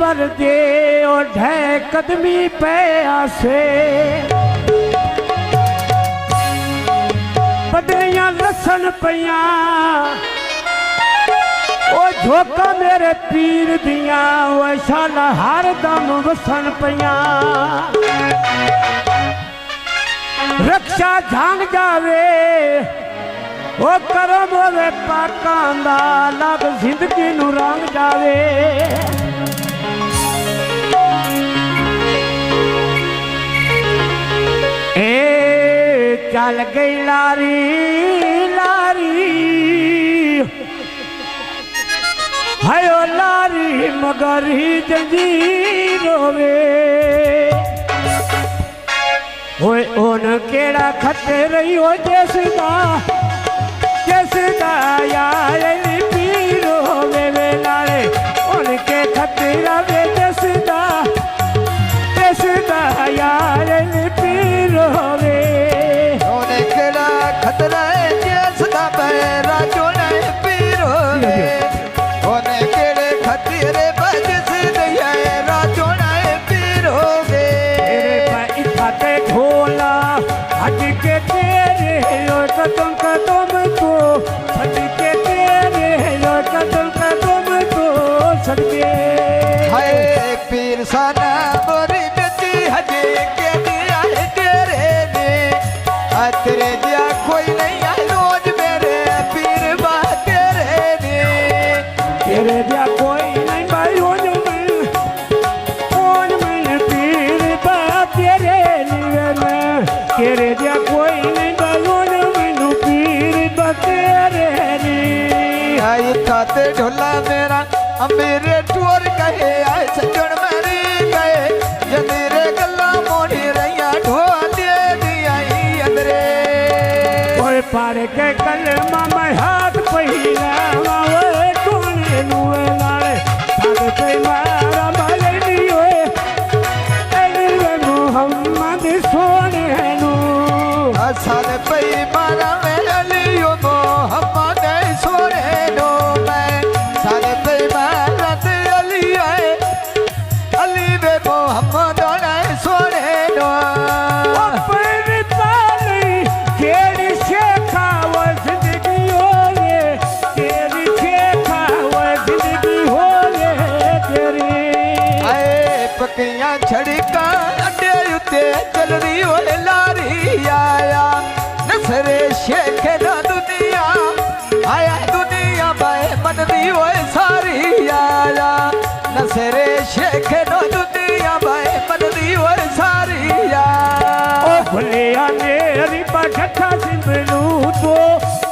वर दे और ढह कदमी पे आसे बदलियां लसन पिया ओ झोंका मेरे पीर दिया वो शाला हर दम वसन पिया रक्षा झांग जावे ओ करम होवे पाकां दा लग जिंदगी नू रंग जावे ए चल गई लारी लारी हायो लारी मगर ही जंजीर होवे ओए ओन केड़ा खते रही हो जैसदा यार पीर होवे वे लारे उनके खते रवे जैसदा यार पीर होवे ओन केड़ा खतरा जैसदा पैरा जोने पीर होवे ओन केड़े खतरे बजसदा यार जोने पीर होवे ढोला हट के तेरे कदम कदम को हट के तेरे कदम कदम को सदके हाय पीर साना मोरी नदी हजे के दिया तेरे ने तेरे दिया कोई नहीं है रोज मेरे पीर बा तेरे ने तेरे दिया कोई नहीं भाई रोज मैं पीर बा तेरे तेरे दिया कोई नहीं बालों मैनू पीर बतेरे नी आई खाते ढोला मेरा मेरे टोर कहे आए सजन मेरी गए जंदीरे गल्ला मोड़ी रैया ढोले दिया अंदरे ओए पाड़ के कलमा मैं हाथ पहिला ओए टोने नुए लाले भाग पे मारा भले ओए एलिवे मोहम्मद सोने सारे पई मारा मेरे लियो मोहम्मद सोने नो मैं सारे पई मारा ते अली आए अली वे मोहम्मद सोने नो अपनी ताली केड़ी शेखा वो जिंदगी होले तेरी शेखा वो जिंदगी होले तेरी आए पकियां छड़का अड्डे उते चल रही होले लारी आया नसरे शेख ना दुनिया आया दुनिया बाए मन दी ओए सारी आया नसरे शेख ना दुनिया बाए मन दी ओए सारी ओ भलिया मेरी बठा सिंबलू तो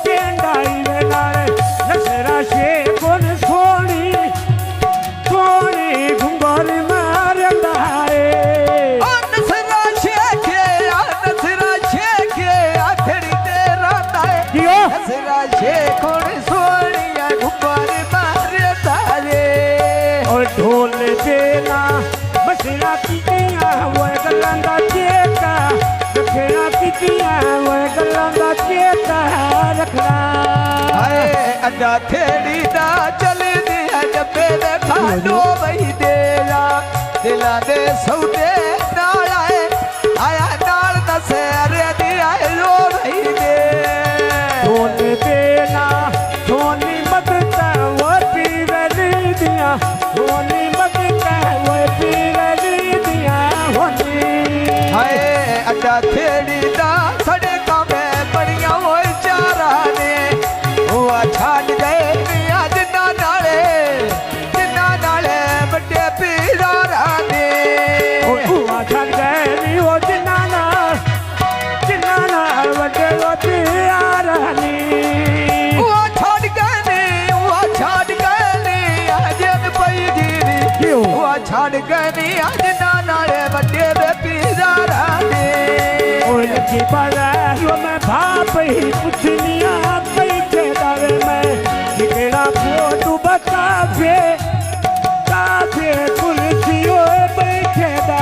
केंडाई वे नारे नसरा शेख ने सोनी सोनी घुंगर मारंदा है ढोल देना बसना कीतियां वो गल्लां दा चेता रखना कीतियां वो गल्लां दा चेता रखना हाय अड्डा थेड़ी दा चल दिया जब्बे दे खानो वही दिला दे सौदे नाल आया नाल दसेरे दी आए लो वही दे ढोल देना सोनी मदता वो पीवली दिया सोनी मदता वो पीवली दिया होनी हाय अड्डा थेड़ी दा सड़का में बड़ियां वो चारा ने वो छाड़ गए मियां जिन्ना नाले बड़े पीरा राने ओ छाड़ गए नी वो जिन्ना नाल बड़े वो पीरा रानी छाड़ गए आज नाले बड़े वे पीरा ने की बाजार में भाप ही पुछनिया बैठे दावे में केड़ा फोटो बतावे काफे कुर्सियों बैठे दा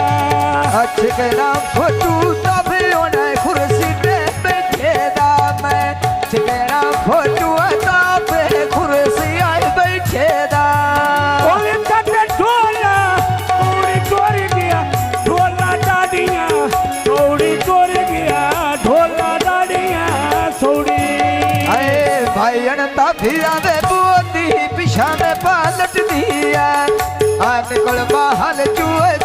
अच्छे केड़ा फोटो तबे ओने कुर्सी पे बैठे दा मैं केड़ा फोटो तबे कुर्सी आए बैठे दा ओए कटे ढोला धिया में बोती पिछा में पालट दिया आ निकल बाहर चूहे